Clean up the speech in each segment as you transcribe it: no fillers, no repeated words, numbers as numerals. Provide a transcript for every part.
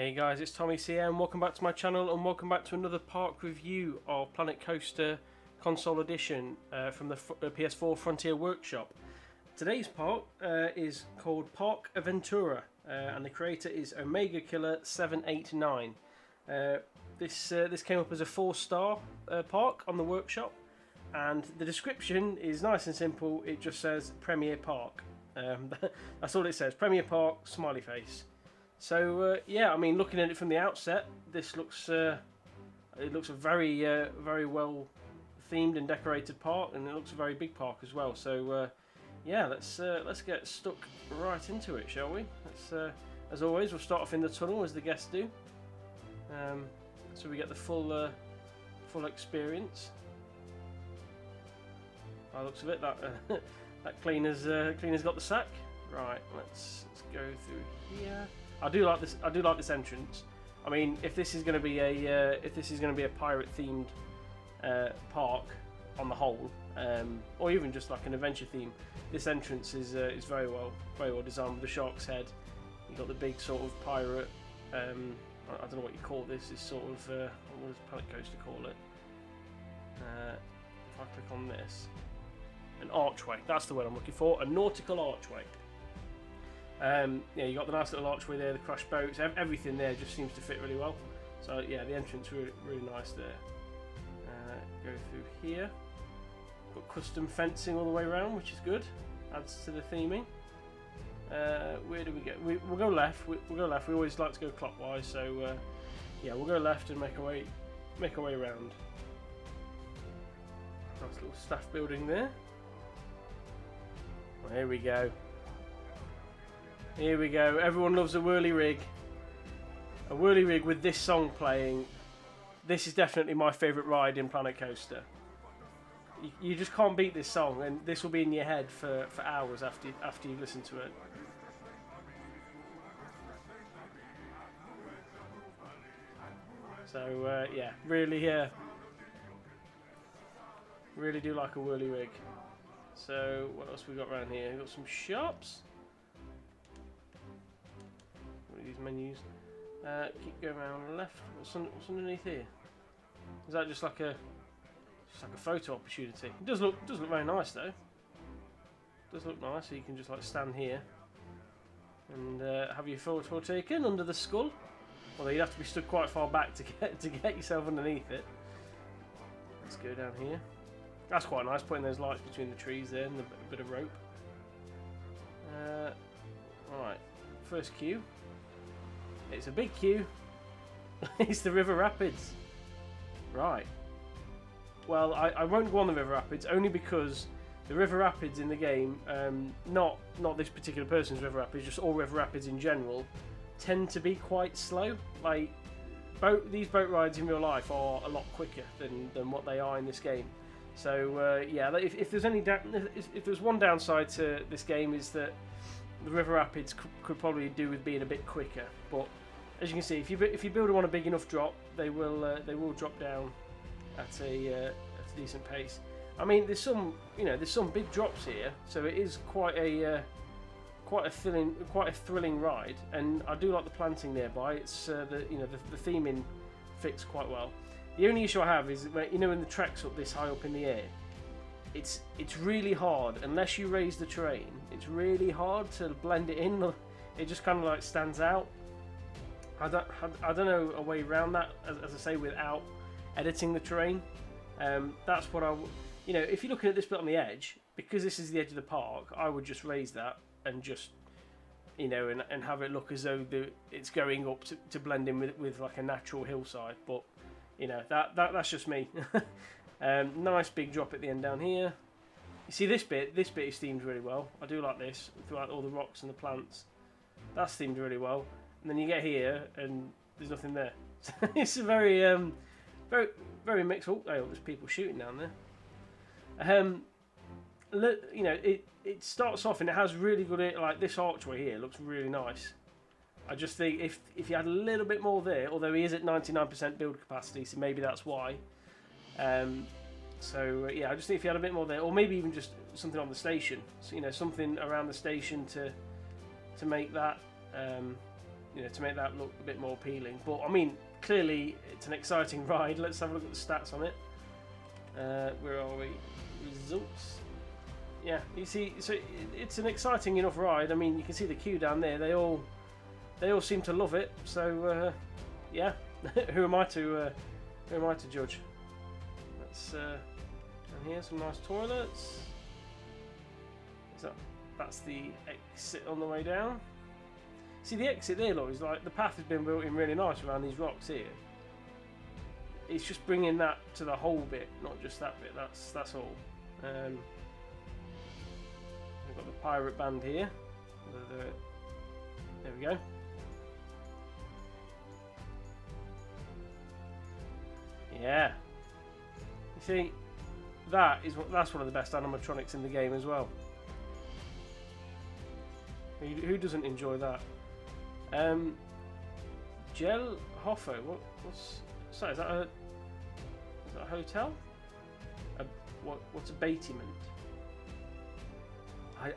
Hey guys, it's Tommy CM. Welcome back to my channel and welcome back to another PARC review of Planet Coaster Console Edition from the PS4 Frontier Workshop. Today's PARC is called ParcAventura and the creator is Omega Killer 789. This came up as a 4-star PARC on the workshop, and the description is nice and simple. It just says Premier PARC. That's all it says. Premier PARC, smiley face. So yeah, I mean, looking at it from the outset, this looks it looks a very very well themed and decorated park, and it looks a very big park as well. So yeah, let's get stuck right into it, shall we? Let's as always, we'll start off in the tunnel as the guests do, so we get the full experience. By the looks of it, that cleaner's got the sack. Right, let's go through here. I do like this entrance. I mean, if this is going to be a pirate themed park on the whole, or even just like an adventure theme, this entrance is very well designed with the shark's head. You've got the big sort of pirate. I don't know what you call this. This sort of what does Planet Coaster call it? If I click on this, an archway. That's the word I'm looking for. A nautical archway. Yeah, you got the nice little archway there, the crash boats, everything there just seems to fit really well. So yeah, the entrance really nice there. Go through here. Got custom fencing all the way around, which is good. Adds to the theming. Where do we go? We'll go left. We'll go left. We always like to go clockwise, so yeah, we'll go left and make our way around. Nice little staff building there. Well, here we go. Here we go. Everyone loves a whirly rig. A whirly rig with this song playing. This is definitely my favourite ride in Planet Coaster. You just can't beat this song, and this will be in your head for hours after you've listened to it. So yeah, really do like a whirly rig. So what else we got around here? We've got some shops. These menus. Keep going around left. What's underneath here? Is that just like a photo opportunity? It does look very nice though. It does look nice. So you can just like stand here and have your photo taken under the skull. Although you'd have to be stood quite far back to get yourself underneath it. Let's go down here. That's quite nice, putting those lights between the trees there and a bit of rope. Alright, first queue. It's a big queue. It's the River Rapids. Right. Well, I won't go on the River Rapids, only because the River Rapids in the game, not this particular person's River Rapids, just all River Rapids in general, tend to be quite slow. Like, these boat rides in real life are a lot quicker than what they are in this game. So yeah, if there's one downside to this game, is that the River Rapids could probably do with being a bit quicker. But as you can see, if you build them on a big enough drop, they will drop down at a decent pace. I mean, there's some big drops here, so it is quite a thrilling ride, and I do like the planting nearby. It's the theming fits quite well. The only issue I have is when the track's up this high up in the air, it's really hard unless you raise the terrain. It's really hard to blend it in. It just kind of like stands out. I don't know a way around that, as I say, without editing the terrain. That's what if you're looking at this bit on the edge, because this is the edge of the park, I would just raise that and just and have it look as though it's going up to blend in with like a natural hillside. But that's just me. Nice big drop at the end down here. You see this bit is themed really well. I do like this, throughout all the rocks and the plants. That's themed really well. And then you get here and there's nothing there. It's a very very mixed. Oh, there's people shooting down there. It starts off and it has really good, like this archway here looks really nice. I just think if you had a little bit more there, although he is at 99% build capacity, so maybe that's why. So yeah, I just think if you had a bit more there, or maybe even just something on the station, so, something around the station to make that you know, to make that look a bit more appealing. But I mean, clearly it's an exciting ride. Let's have a look at the stats on it. Where are we? Results. Yeah, you see, so it's an exciting enough ride. I mean, you can see the queue down there. They all seem to love it. So yeah, who am I to judge? Let's down here, some nice toilets. That's the exit on the way down. See, the exit there, look, is like the path has been built in really nice around these rocks here. It's just bringing that to the whole bit, not just that bit. That's all. We've got the pirate band here. There we go. Yeah. You see, that's one of the best animatronics in the game as well. Who doesn't enjoy that? Gel Hoffo. Sorry, is that a hotel? What's a bâtiment?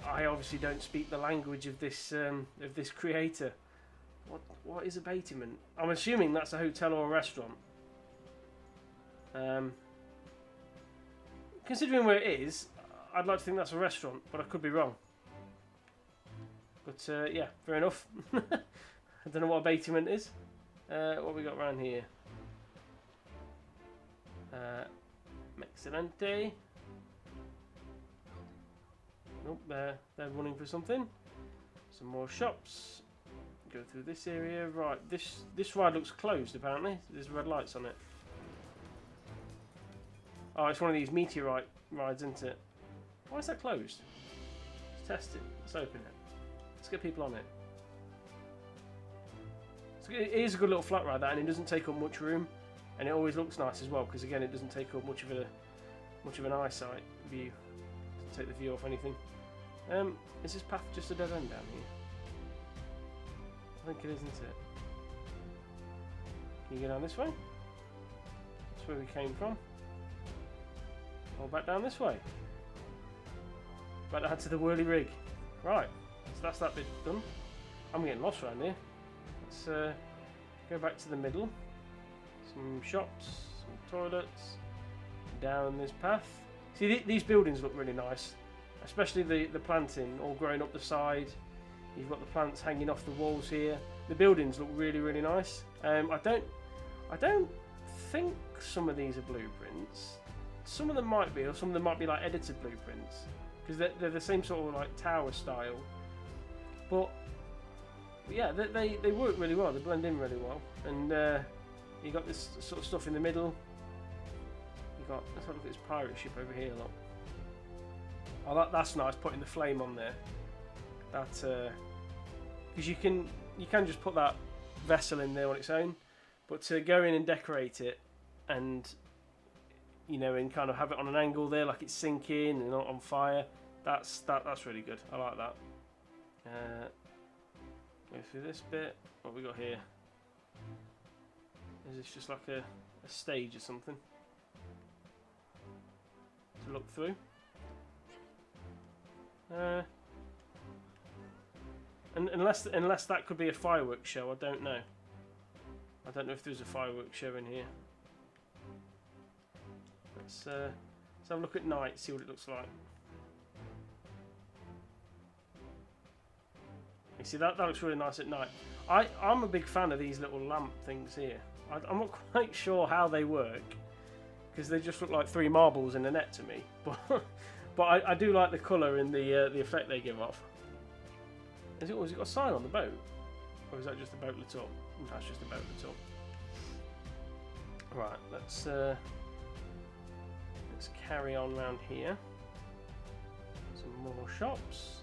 I obviously don't speak the language of this creator. What is a bâtiment? I'm assuming that's a hotel or a restaurant. Considering where it is, I'd like to think that's a restaurant, but I could be wrong. But yeah, fair enough. I don't know what a bâtiment is. What we got around here? Excelente. Nope, they're running for something. Some more shops. Go through this area. Right, this ride looks closed apparently. There's red lights on it. Oh, it's one of these meteorite rides, isn't it? Why is that closed? Let's test it. Let's open it. Let's get people on it. So it is a good little flat ride, that, and it doesn't take up much room, and it always looks nice as well because again, it doesn't take up much of an eyesight view. Doesn't take the view off anything. Is this path just a dead end down here? I think it is, isn't it? Can you go down this way? That's where we came from. Or back down this way. Back down to the whirly rig. Right, so that's that bit done. I'm getting lost around here. Let's go back to the middle. Some shops, some toilets. Down this path. See, these buildings look really nice. Especially the planting all growing up the side. You've got the plants hanging off the walls here. The buildings look really, really nice. I don't think some of these are blueprints. Some of them might be, or some of them might be like edited blueprints, because they're the same sort of like tower style. But yeah, they work really well. They blend in really well, and you got this sort of stuff in the middle. You got, let's have a look at this pirate ship over here. Look. Oh, that's nice. Putting the flame on there. That because you can just put that vessel in there on its own, but to go in and decorate it and, you know, and kind of have it on an angle there, like it's sinking and not on fire. That's really good. I like that. Go through this bit. What we got here? Is this just like a stage or something to look through? And unless that could be a fireworks show, I don't know. I don't know if there's a fireworks show in here. Let's have a look at night, see what it looks like. You see, that looks really nice at night. I'm a big fan of these little lamp things here. I'm not quite sure how they work, because they just look like 3 marbles in a net to me. But I do like the colour and the effect they give off. Has it got a sign on the boat? Or is that just the boat lit up? No, that's just the boat lit up. Right, let's carry on round here. Some more shops.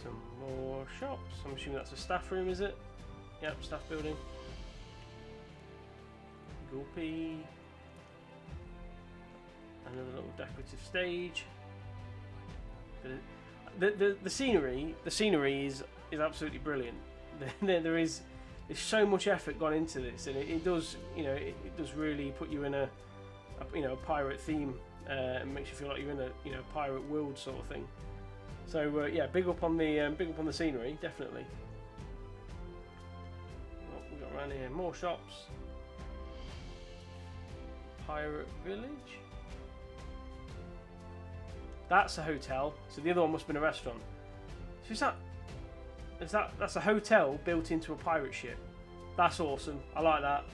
Some more shops. I'm assuming that's a staff room, is it? Yep, staff building. Gulpy. Another little decorative stage. The scenery is absolutely brilliant. There's so much effort gone into this, and it does, you know, it does really put you in a pirate theme, and makes you feel like you're in a pirate world sort of thing. So yeah, big up on the scenery, definitely. around here? More shops. Pirate Village. That's a hotel. So the other one must have been a restaurant. So that's a hotel built into a pirate ship. That's awesome. I like that.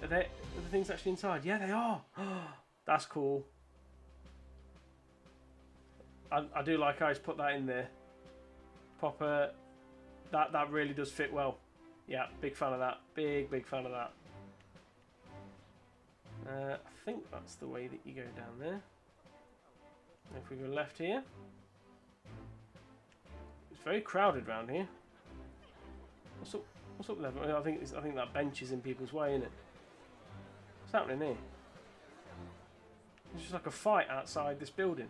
Are the things actually inside? Yeah, they are. That's cool. I do like how he's put that in there. Proper. That really does fit well. Yeah, big fan of that. Big fan of that. I think that's the way that you go down there. If we go left here. It's very crowded around here. What's up there? I think that bench is in people's way, isn't it? What's happening here? It's just like a fight outside this building.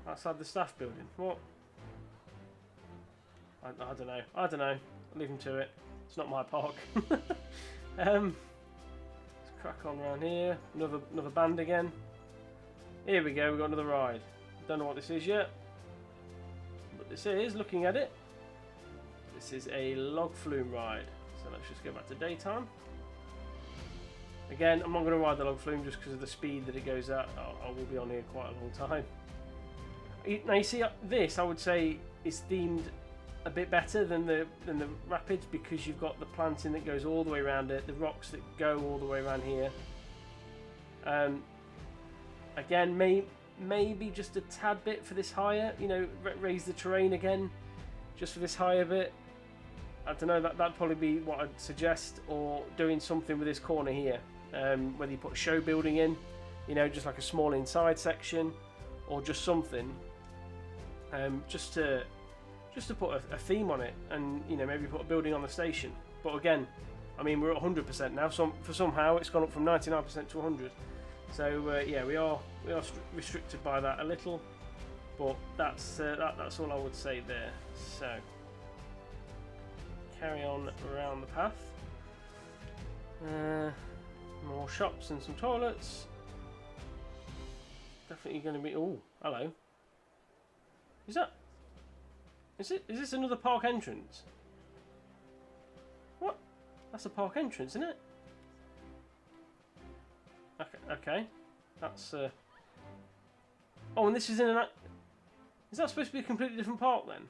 Outside the staff building. What? I don't know. I don't know. I'll leave him to it. It's not my park. Let's crack on around here. Another band again. Here we go. We've got another ride. Don't know what this is yet. But this is, looking at it, this is a log flume ride. So let's just go back to daytime. Again, I'm not going to ride the log flume just because of the speed that it goes at. I will be on here quite a long time. Now you see, this I would say is themed a bit better than the rapids because you've got the planting that goes all the way around it, the rocks that go all the way around here. Again, maybe just a tad bit for this higher, you know, raise the terrain again, just for this higher bit. I don't know, that'd probably be what I'd suggest, or doing something with this corner here. Whether you put a show building in, you know, just like a small inside section, or just something, just to put a theme on it, and you know, maybe put a building on the station. But again, I mean, we're at 100% now. For somehow it's gone up from 99% to 100. So yeah, we are restricted by that a little, but that's all I would say there. So carry on around the path. More shops and some toilets. Definitely going to be. Oh, hello. Is this another park entrance? What? That's a park entrance, isn't it? Okay. That's Oh, and this is in an. Is that supposed to be a completely different park then?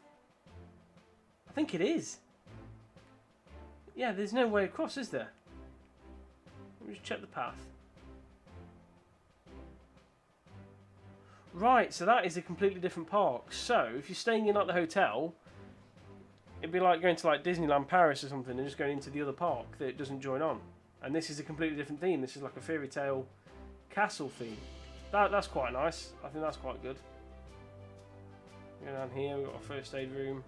I think it is. Yeah, there's no way across, is there? Let me just check the path. Right, so that is a completely different park. So, if you're staying in like the hotel, it'd be like going to like Disneyland Paris or something and just going into the other park that it doesn't join on. And this is a completely different theme. This is like a fairy tale castle theme. That's quite nice. I think that's quite good. Go down here, we've got a first aid room.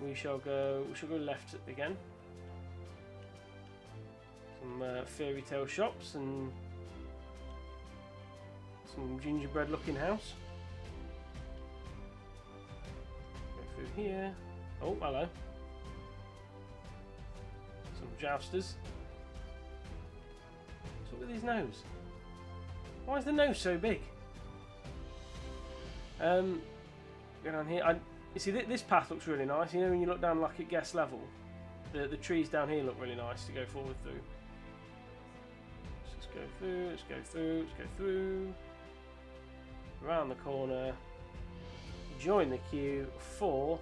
We shall go left again. Some fairy tale shops and some gingerbread looking house. Go through here. Oh, hello. Some jousters. What's up with his nose? Why is the nose so big? Go down here. You see, this path looks really nice. You know, when you look down like at guest level, the trees down here look really nice to go forward through. Let's just go through. Let's go through. Let's go through. Around the corner. Join the queue for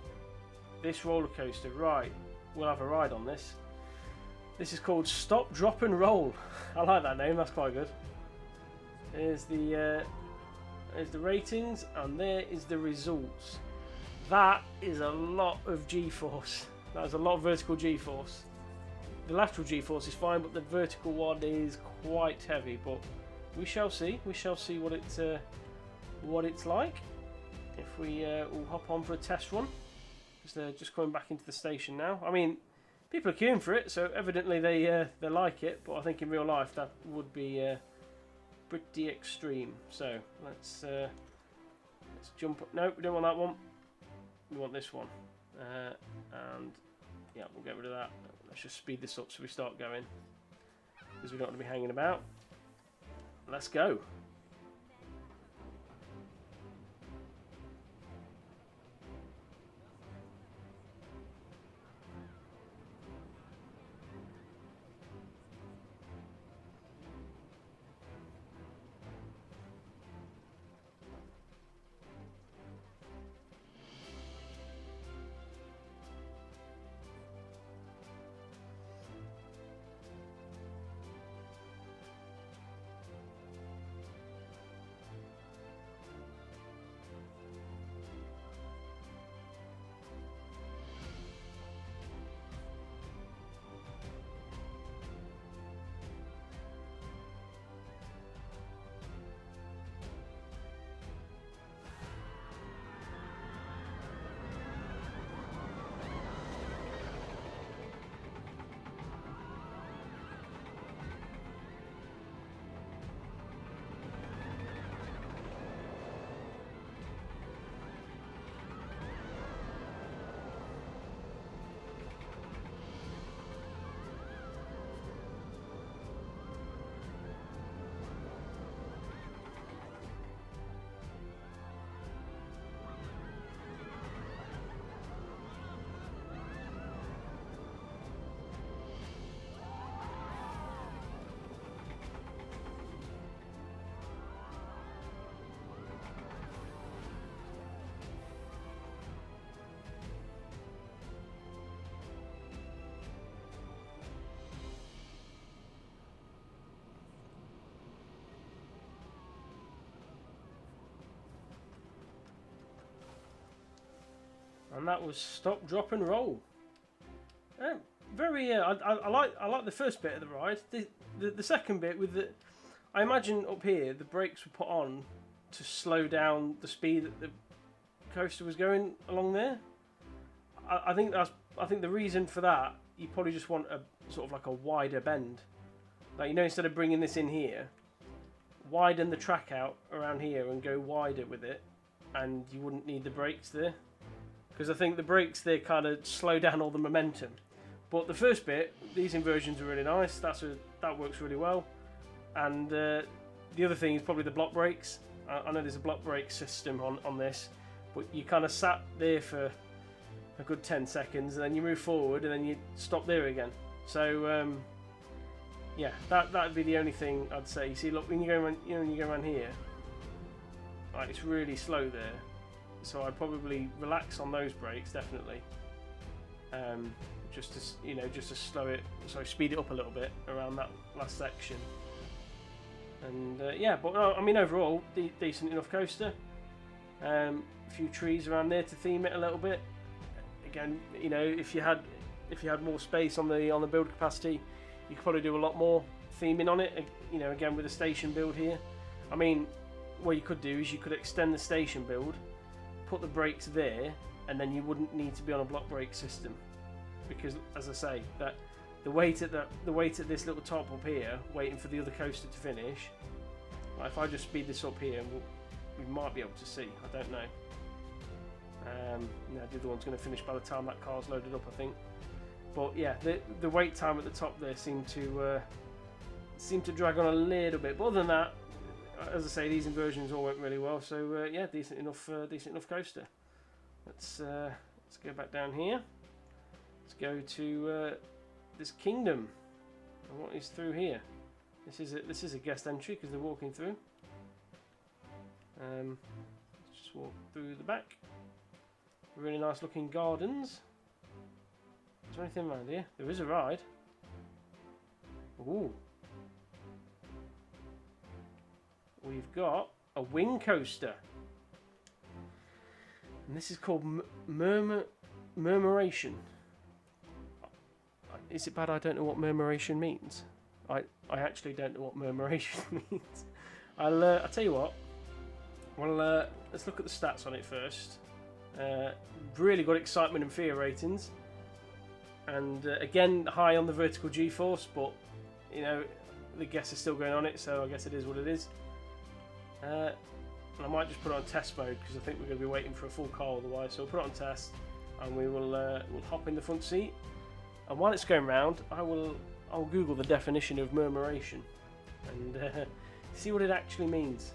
this roller coaster. Right, we'll have a ride on this. This is called Stop, Drop and Roll. I like that name. That's quite good. There's the ratings, and there is the results. That is a lot of G-force. That is a lot of vertical G-force. The lateral G-force is fine, but the vertical one is quite heavy. But we shall see. We shall see what it's like. If we will hop on for a test run, because they're just coming back into the station now. I mean, people are queuing for it, so evidently they like it. But I think in real life that would be pretty extreme. So let's jump up. No, we don't want that one. We want this one. And yeah, we'll get rid of that. Let's just speed this up so we start going, because we don't want to be hanging about. Let's go. And that was stop, drop, and roll. Very. I like the first bit of the ride. The second bit with the. I imagine up here the brakes were put on to slow down the speed that the coaster was going along there. I think the reason for that, you probably just want a sort of like a wider bend. Like, you know, instead of bringing this in here, widen the track out around here and go wider with it, and you wouldn't need the brakes there. Because I think the brakes there kind of slow down all the momentum. But the first bit, these inversions are really nice. That works really well. And the other thing is probably the block brakes. I know there's a block brake system on this, but you kind of sat there for a good 10 seconds, and then you move forward, and then you stop there again. So yeah, that'd be the only thing I'd say. You see, look, when you go around here, right, it's really slow there. So I'd probably relax on those brakes, definitely. Just to speed it up a little bit around that last section. And yeah, but I mean, overall, decent enough coaster. A few trees around there to theme it a little bit. Again, you know, if you had more space on the build capacity, you could probably do a lot more theming on it. You know, again with the station build here. I mean, what you could do is you could extend the station build, put the brakes there, and then you wouldn't need to be on a block brake system, because, as I say, that the weight at this little top up here, waiting for the other coaster to finish. Like, if I just speed this up here, we might be able to see. I don't know. No, the other one's going to finish by the time that car's loaded up, I think. But yeah, the wait time at the top there seemed to drag on a little bit. But other than that, as I say, these inversions all went really well. So yeah, decent enough coaster. Let's go back down here. Let's go to this kingdom. And what is through here? This is a guest entry because they're walking through. Let's just walk through the back. Really nice looking gardens. Is there anything around here? There is a ride. Ooh. We've got a wing coaster. And this is called Murmuration. Is it bad I don't know what murmuration means? I actually don't know what murmuration means. I'll tell you what. Well, let's look at the stats on it first. Really good excitement and fear ratings. And again, high on the vertical G-force, but you know, the guests are still going on it, so I guess it is what it is. And I might just put it on test mode because I think we're going to be waiting for a full car otherwise. So we'll put it on test, and we'll hop in the front seat. And while it's going round, I'll Google the definition of murmuration and see what it actually means.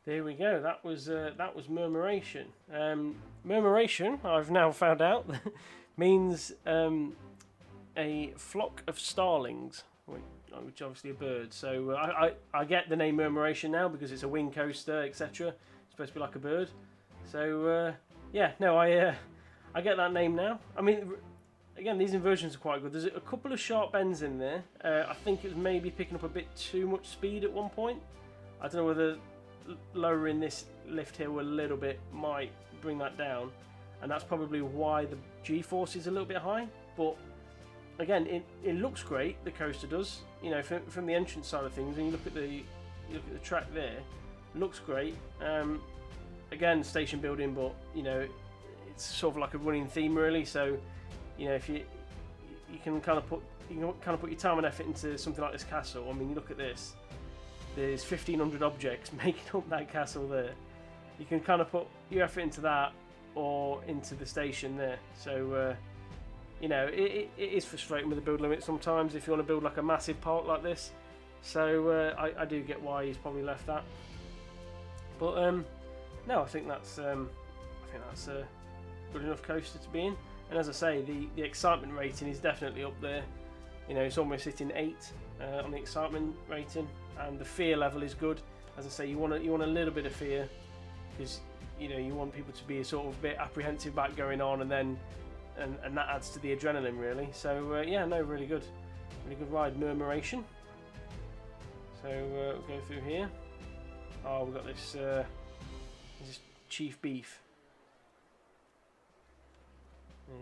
There we go. That was murmuration. Murmuration, I've now found out, means a flock of starlings, which obviously a bird. So I get the name murmuration now because it's a wing coaster, etc. It's supposed to be like a bird. So yeah, no, I get that name now. I mean, again, these inversions are quite good. There's a couple of sharp bends in there. I think it was maybe picking up a bit too much speed at one point. I don't know whether lowering this lift hill a little bit might bring that down, and that's probably why the G-force is a little bit high. But again, it looks great. The coaster does. You know, from the entrance side of things, and you look at the track there, it looks great. Again, station building, but you know, it's sort of like a running theme really. So, you know, if you can kind of put your time and effort into something like this castle. I mean, you look at this. There's 1,500 objects making up that castle there. You can kind of put your effort into that or into the station there. So, you know, it is frustrating with the build limit sometimes if you want to build like a massive park like this. So I do get why he's probably left that. But no, I think that's a good enough coaster to be in. And as I say, the excitement rating is definitely up there. You know, it's almost hitting 8 on the excitement rating, and the fear level is good. As I say, you want a little bit of fear, because you know you want people to be sort of a bit apprehensive about going on, and then and that adds to the adrenaline really. So yeah, no, really good ride. Murmuration. So we'll go through here. Oh, we've got this Chief Beef.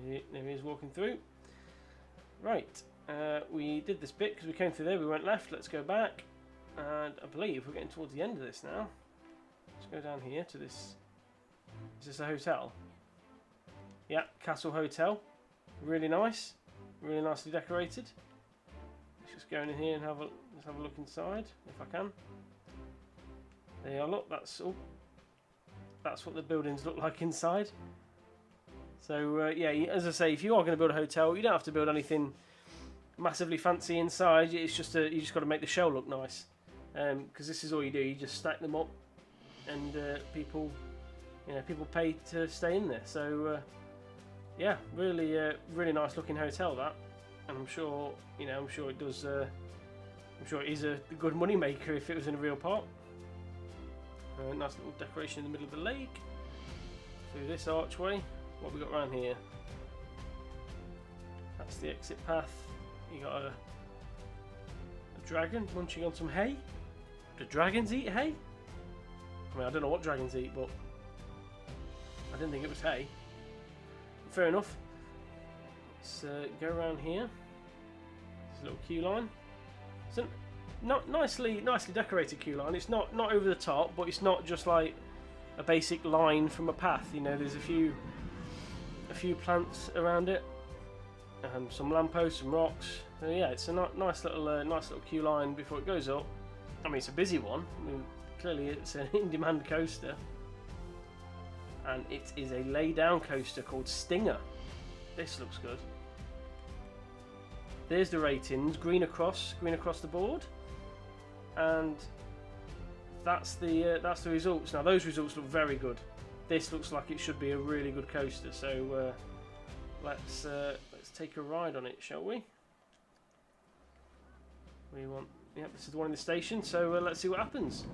There he is walking through. Right, we did this bit because we came through there, we went left. Let's go back, and I believe we're getting towards the end of this now. Let's go down here to this. Is this a hotel? Yeah, Castle Hotel. Really nice, really nicely decorated. Let's just go in here and let's have a look inside if I can. There you are. Look, that's what the buildings look like inside. So yeah, as I say, if you are going to build a hotel, you don't have to build anything massively fancy inside. It's just you just got to make the shell look nice, because this is all you do. You just stack them up, and people pay to stay in there. So yeah, really really nice looking hotel that, and I'm sure it does. I'm sure it is a good money maker if it was in a real park. Nice little decoration in the middle of the lake. Through this archway. What have we got around here? That's the exit path. You got a dragon munching on some hay. Do dragons eat hay? I mean, I don't know what dragons eat, but I didn't think it was hay. Fair enough. Let's go around here. There's a little queue line. It's a nicely decorated queue line. It's not over the top, but it's not just like a basic line from a path. You know, there's a few plants around it, and some lampposts, some rocks. So yeah, it's a nice little queue line before it goes up. I mean, it's a busy one. I mean, clearly it's an in-demand coaster, and it is a lay-down coaster called Stinger. This looks good. There's the ratings, green across the board, and that's the results. Now those results look very good. This looks like it should be a really good coaster, so let's take a ride on it, shall we? Yep, this is the one in the station, so let's see what happens.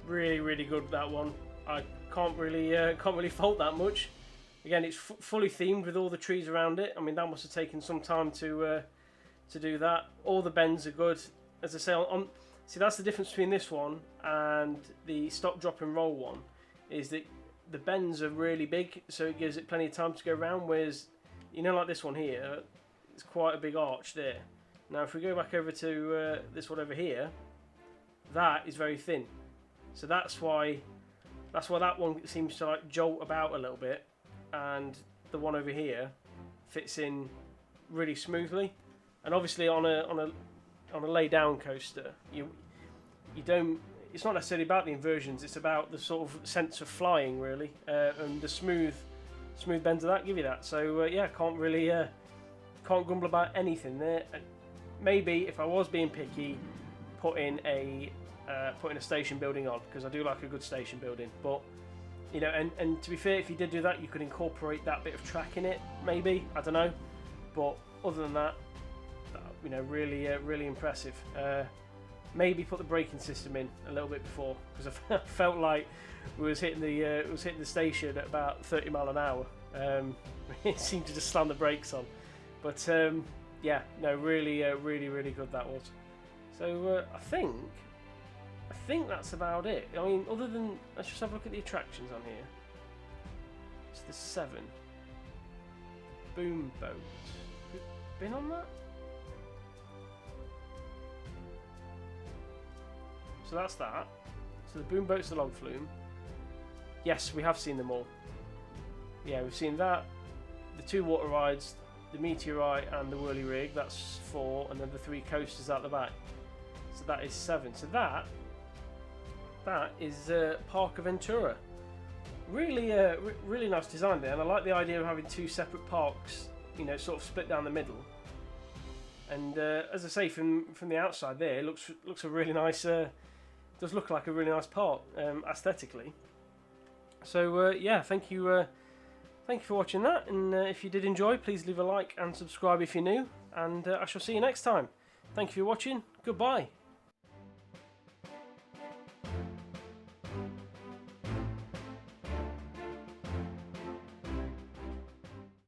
Really good, that one. I can't really fault that much. Again, it's fully themed with all the trees around it. I mean, that must have taken some time to do that. All the bends are good. As I say, see, that's the difference between this one and the stop, drop and roll one, is that the bends are really big, so it gives it plenty of time to go around, whereas, you know, like this one here, it's quite a big arch there. Now, if we go back over to this one over here, that is very thin. So that's why that one seems to like jolt about a little bit, and the one over here fits in really smoothly. And obviously on a lay down coaster, you don't. It's not necessarily about the inversions. It's about the sort of sense of flying, really, and the smooth bends of that give you that. So yeah, can't grumble about anything there. Maybe if I was being picky, putting a station building on, because I do like a good station building. But you know, and to be fair, if you did do that, you could incorporate that bit of track in it. Maybe, I don't know. But other than that, you know, really impressive. Maybe put the braking system in a little bit before, because I felt like we was hitting the station at about 30 mile an hour. It seemed to just slam the brakes on. But yeah, no, really good that was. So I think that's about it. I mean, other than, let's just have a look at the attractions on here. It's the 7 boom boat. Been on that? So that's that. So the boom boat's the log flume. Yes, we have seen them all. Yeah, we've seen that. The 2 water rides, the meteorite and the whirly rig. That's 4, and then the 3 coasters out the back. So that is 7. So that is ParcAventura. Really nice design there, and I like the idea of having 2 separate parks. You know, sort of split down the middle. And as I say, from the outside there, it looks a really nice. Does look like a really nice park aesthetically. So yeah, thank you for watching that. And if you did enjoy, please leave a like and subscribe if you're new. And I shall see you next time. Thank you for watching. Goodbye.